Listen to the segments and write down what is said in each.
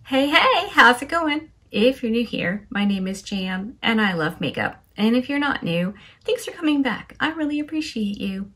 Hey, how's it going? If you're new here, my name is Jan and I love makeup. And if you're not new, thanks for coming back. I really appreciate you.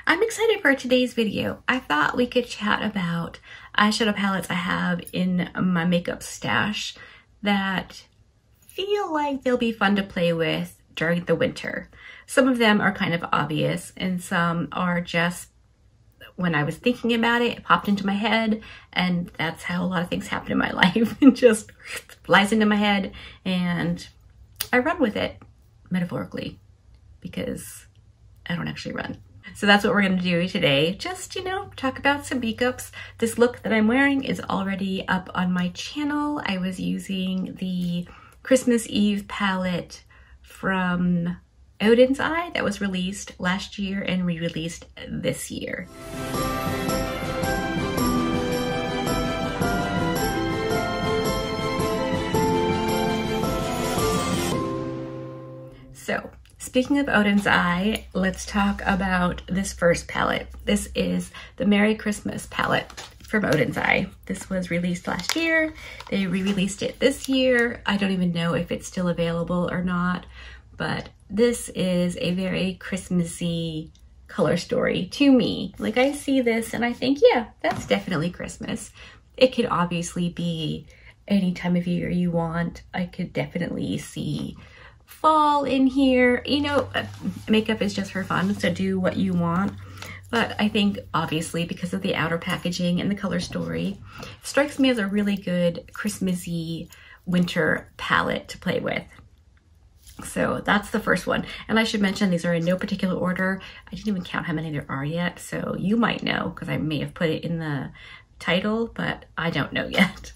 I'm excited for today's video. I thought we could chat about eyeshadow palettes I have in my makeup stash that feel like they'll be fun to play with during the winter. Some of them are kind of obvious and some are just when I was thinking about it, it popped into my head, and that's how a lot of things happen in my life. It just flies into my head and I run with it, metaphorically, because I don't actually run. So that's what we're gonna do today. Just, talk about some makeups. This look that I'm wearing is already up on my channel. I was using the Christmas Eve palette from Odins Eye that was released last year and re-released this year. So, speaking of Odins Eye, let's talk about this first palette. This is the Merry Christmas palette from Odins Eye. This was released last year. They re-released it this year. I don't even know if it's still available or not, but this is a very Christmassy color story to me. Like, I see this and I think, yeah, that's definitely Christmas. It could obviously be any time of year you want. I could definitely see fall in here. Makeup is just for fun, so do what you want. But I think obviously because of the outer packaging and the color story, it strikes me as a really good Christmassy winter palette to play with. So that's the first one. And I should mention these are in no particular order. I didn't even count how many there are yet. So you might know because I may have put it in the title, but I don't know yet.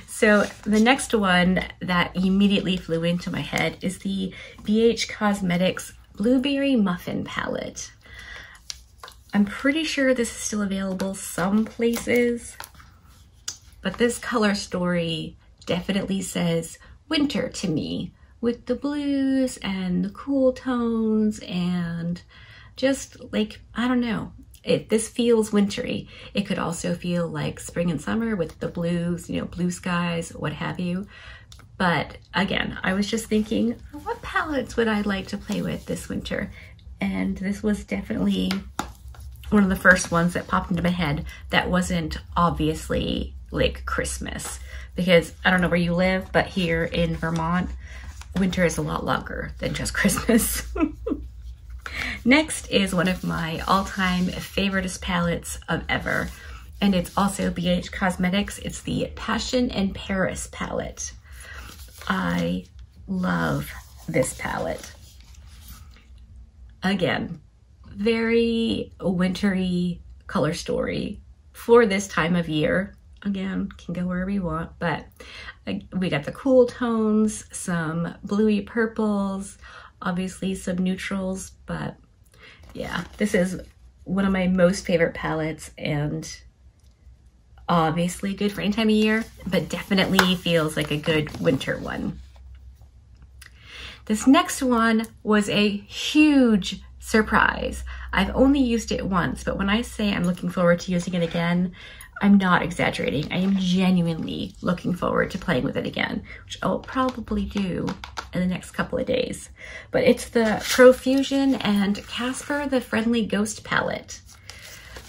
So the next one that immediately flew into my head is the PHH Cosmetics Blueberry Muffin palette. I'm pretty sure this is still available some places, but this color story definitely says winter to me, with the blues and the cool tones and just like, I don't know. This feels wintry. It could also feel like spring and summer with the blues, blue skies, what have you. But again, I was just thinking, what palettes would I like to play with this winter? And this was definitely one of the first ones that popped into my head that wasn't obviously like Christmas. Because I don't know where you live, but here in Vermont, winter is a lot longer than just Christmas. Next is one of my all-time favoriteest palettes of ever, and it's also PHH Cosmetics. It's the Passion in Paris palette. I love this palette. Again, very wintry color story for this time of year. Again, can go wherever you want, but we got the cool tones, some bluey purples, obviously some neutrals, but yeah, this is one of my most favorite palettes and obviously good for any time of year, but definitely feels like a good winter one. This next one was a huge surprise. I've only used it once, but when I say I'm looking forward to using it again, I'm not exaggerating. I am genuinely looking forward to playing with it again, which I'll probably do in the next couple of days. But it's the Profusion and Casper the Friendly Ghost palette.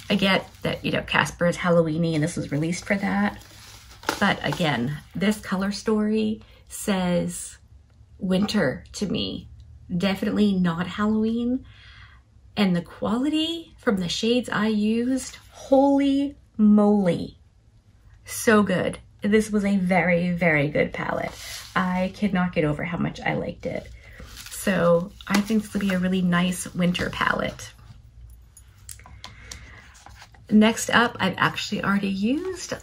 I get that, Casper is Halloween-y and this was released for that. But again, this color story says winter to me. Definitely not Halloween. And the quality from the shades I used, holy moly, so good. This was a very, very good palette. I could not get over how much I liked it. So I think this will be a really nice winter palette. Next up, I've actually already used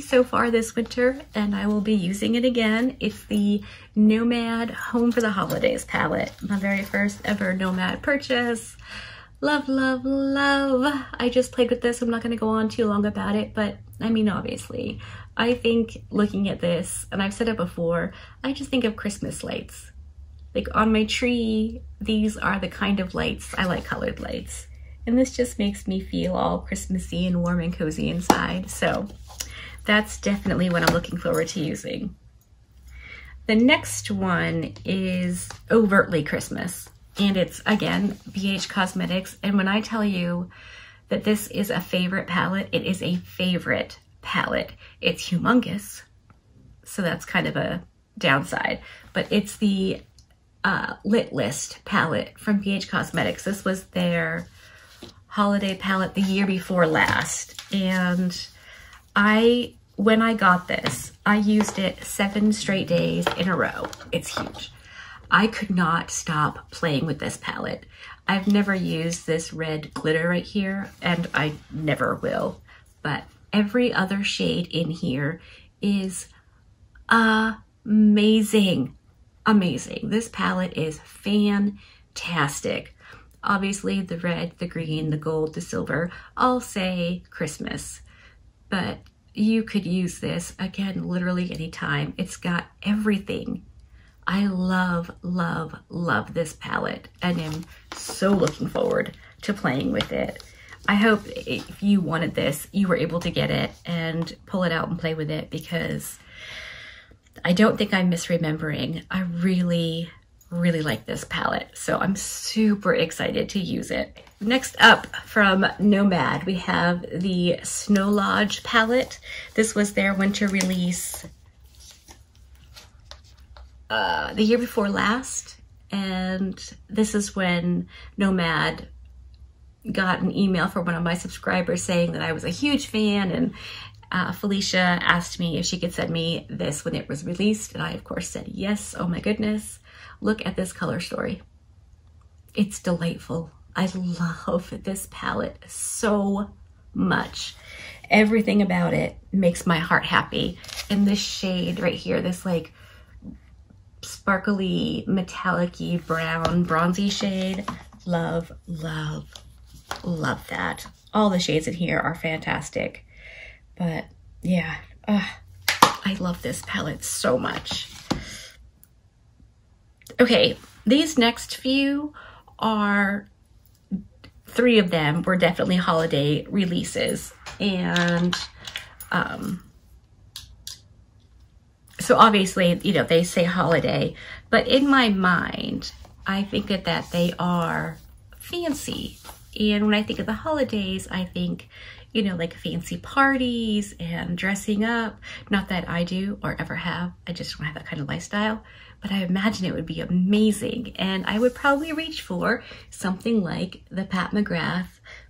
so far this winter, and I will be using it again. It's the Nomad Home for the Holidays palette. My very first ever Nomad purchase. Love, love, love. I just played with this. I'm not going to go on too long about it, but I mean, obviously, I think looking at this, and I've said it before, I just think of Christmas lights. Like on my tree, these are the kind of lights, I like colored lights. And this just makes me feel all Christmassy and warm and cozy inside. So that's definitely what I'm looking forward to using. The next one is overtly Christmas, and it's, again, PHH Cosmetics. And when I tell you that this is a favorite palette, it is a favorite palette. It's humongous, so that's kind of a downside, but it's the Lit List palette from PHH Cosmetics. This was their holiday palette the year before last, and when I got this, I used it 7 straight days in a row. It's huge. I could not stop playing with this palette. I've never used this red glitter right here, and I never will, but every other shade in here is amazing. Amazing. This palette is fantastic. Obviously the red, the green, the gold, the silver, all say Christmas, but you could use this, again, literally anytime. It's got everything. I love, love, love this palette, and am so looking forward to playing with it. I hope if you wanted this, you were able to get it and pull it out and play with it, because I don't think I'm misremembering. I really, really like this palette, so I'm super excited to use it. Next up, from Nomad, we have the Snow Lodge palette. This was their winter release the year before last, and this is when Nomad got an email from one of my subscribers saying that I was a huge fan, and Felicia asked me if she could send me this when it was released, and I of course said yes. Oh my goodness, look at this color story. It's delightful. I love this palette so much. Everything about it makes my heart happy. And this shade right here, this like sparkly, metallic-y brown, bronzy shade, love, love, love that. All the shades in here are fantastic. But yeah, I love this palette so much. Okay, these next few are, 3 of them were definitely holiday releases. And so obviously, you know, they say holiday, but in my mind, I think that they are fancy. And when I think of the holidays, I think, you know, like fancy parties and dressing up. Not that I do or ever have, I just don't have that kind of lifestyle, but I imagine it would be amazing. And I would probably reach for something like the Pat McGrath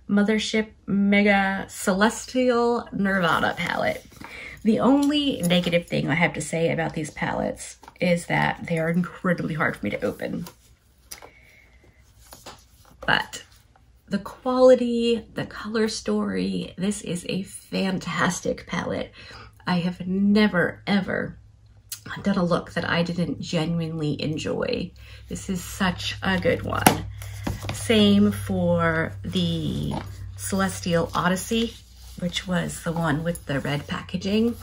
Mothership Mega Celestial Nirvana palette. The only negative thing I have to say about these palettes is that they are incredibly hard for me to open. But the quality, the color story, this is a fantastic palette. I have never, ever done a look that I didn't genuinely enjoy. This is such a good one. Same for the Celestial Odyssey, which was the one with the red packaging.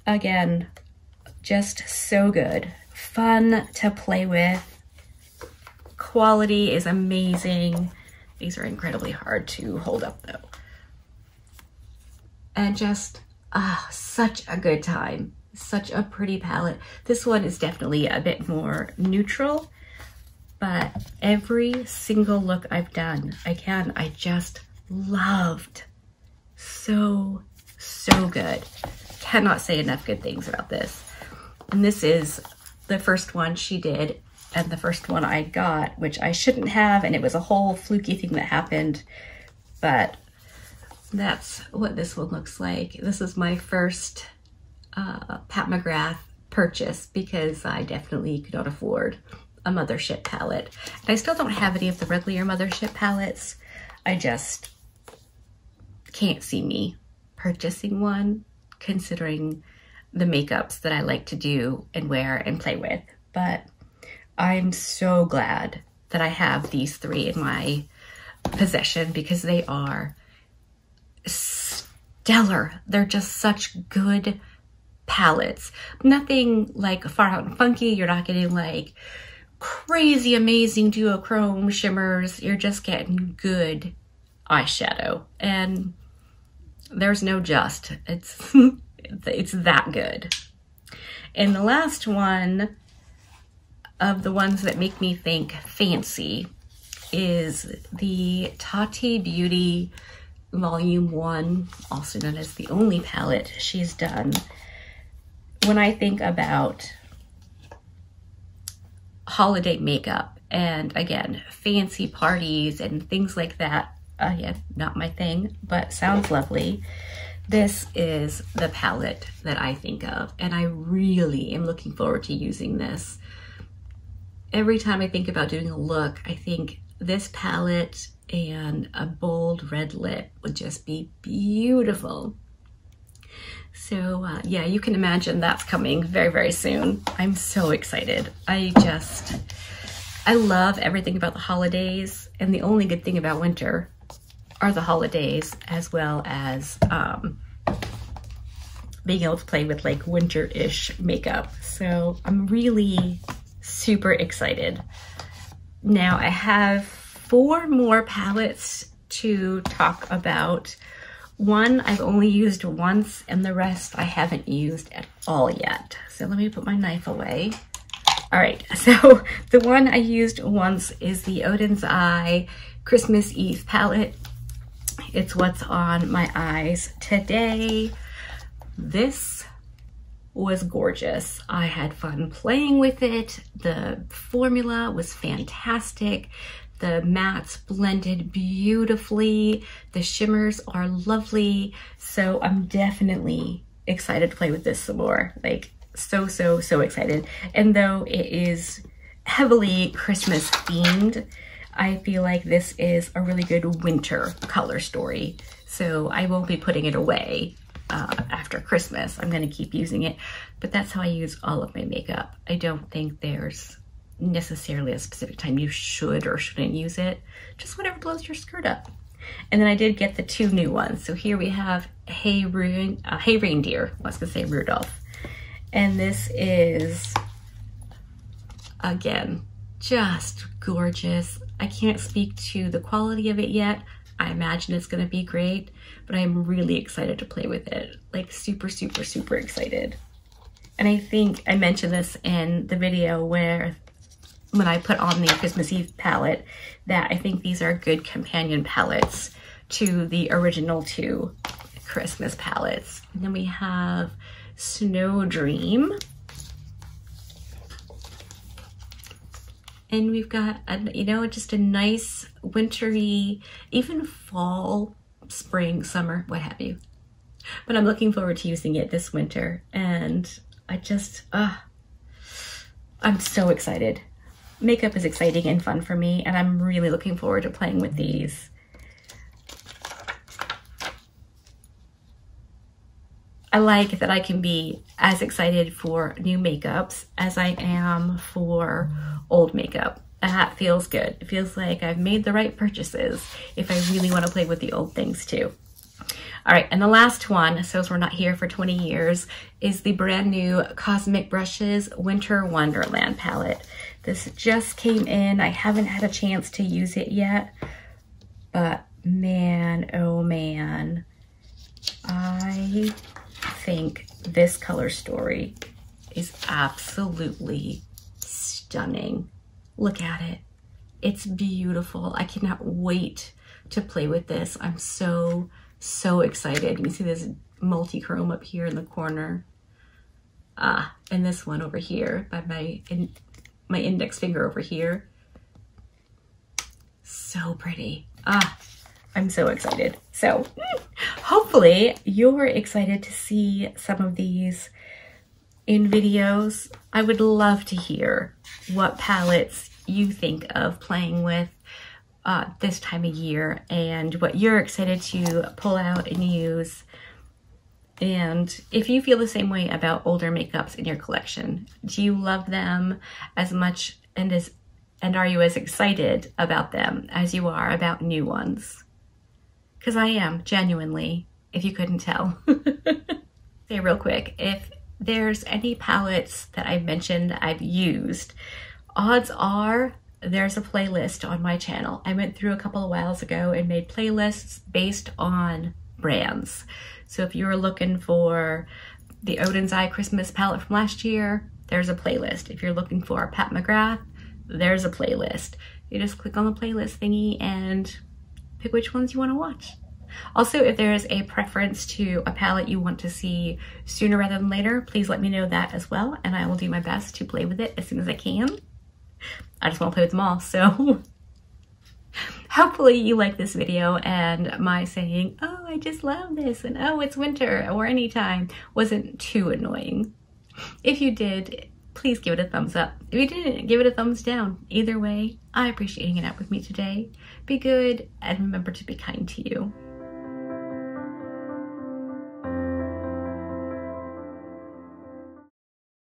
Again, just so good. Fun to play with. Quality is amazing. These are incredibly hard to hold up though. And just, such a good time. Such a pretty palette. This one is definitely a bit more neutral, but every single look I've done, again, I just loved. So, so good. Cannot say enough good things about this. And this is the first one she did, and the first one I got, which I shouldn't have, and it was a whole fluky thing that happened, but that's what this one looks like. This is my first Pat McGrath purchase, because I definitely could not afford a Mothership palette. And I still don't have any of the regular Mothership palettes. I just can't see me purchasing one, considering the makeups that I like to do and wear and play with. But I'm so glad that I have these 3 in my possession, because they are stellar. They're just such good palettes. Nothing like Far Out and Funky. You're not getting like crazy amazing duochrome shimmers. You're just getting good eyeshadow. And There's no just. It's it's that good. And the last one of the ones that make me think fancy is the Tati Beauty Volume 1, also known as the only palette she's done. When I think about holiday makeup and, again, fancy parties and things like that, yeah, not my thing, but sounds lovely. This is the palette that I think of, and I really am looking forward to using this. Every time I think about doing a look, I think this palette and a bold red lip would just be beautiful. So yeah, you can imagine that's coming very, very soon. I'm so excited. I love everything about the holidays, and the only good thing about winter are the holidays, as well as being able to play with like winter-ish makeup. So I'm really super excited. Now I have 4 more palettes to talk about. One I've only used once, and the rest I haven't used at all yet. So let me put my knife away. All right, so the one I used once is the Odins Eye Christmas Eve palette. It's what's on my eyes today. This was gorgeous. I had fun playing with it. The formula was fantastic. The mattes blended beautifully. The shimmers are lovely. So I'm definitely excited to play with this some more. Like so excited. And though it is heavily Christmas themed, I feel like this is a really good winter color story. So I won't be putting it away after Christmas. I'm gonna keep using it, but that's how I use all of my makeup. I don't think there's necessarily a specific time you should or shouldn't use it. Just whatever blows your skirt up. And then I did get the 2 new ones. So here we have Hey Reindeer. I was gonna say Rudolph. And this is, again, just gorgeous. I can't speak to the quality of it yet. I imagine it's gonna be great, but I'm really excited to play with it. Like super excited. And I think I mentioned this in the video when I put on the Christmas Eve palette, that I think these are good companion palettes to the original 2 Christmas palettes. And then we have Snow Dream. And we've got, you know, just a nice wintry, even fall, spring, summer, what have you. But I'm looking forward to using it this winter. And I just, I'm so excited. Makeup is exciting and fun for me, and I'm really looking forward to playing with these. I like that I can be as excited for new makeups as I am for old makeup. That feels good. It feels like I've made the right purchases if I really want to play with the old things too. All right, and the last one, so as we're not here for 20 years, is the brand new Cosmic Brushes Winter Wonderland palette. This just came in. I haven't had a chance to use it yet, but man, oh man, I think this color story is absolutely stunning. Look at it. It's beautiful. I cannot wait to play with this. I'm so excited. You can see this multi-chrome up here in the corner. And this one over here by my index finger over here. So pretty. I'm so excited. So hopefully you're excited to see some of these in videos. I would love to hear what palettes you think of playing with this time of year and what you're excited to pull out and use. And if you feel the same way about older makeups in your collection, do you love them as much and are you as excited about them as you are about new ones? Because I am, genuinely, if you couldn't tell. Say real quick, if there's any palettes that I mentioned I've used, odds are there's a playlist on my channel. I went through a couple of whiles ago and made playlists based on brands. So if you're looking for the Odins Eye Christmas palette from last year, there's a playlist. If you're looking for a Pat McGrath, there's a playlist. You just click on the playlist thingy and pick which ones you want to watch. Also, if there is a preference to a palette you want to see sooner rather than later, please let me know that as well, and I will do my best to play with it as soon as I can. I just want to play with them all, so hopefully you like this video and my saying, oh, I just love this, and oh, it's winter, or anytime, wasn't too annoying. If you did, please give it a thumbs up. If you didn't, give it a thumbs down. Either way, I appreciate hanging out with me today. Be good, and remember to be kind to you.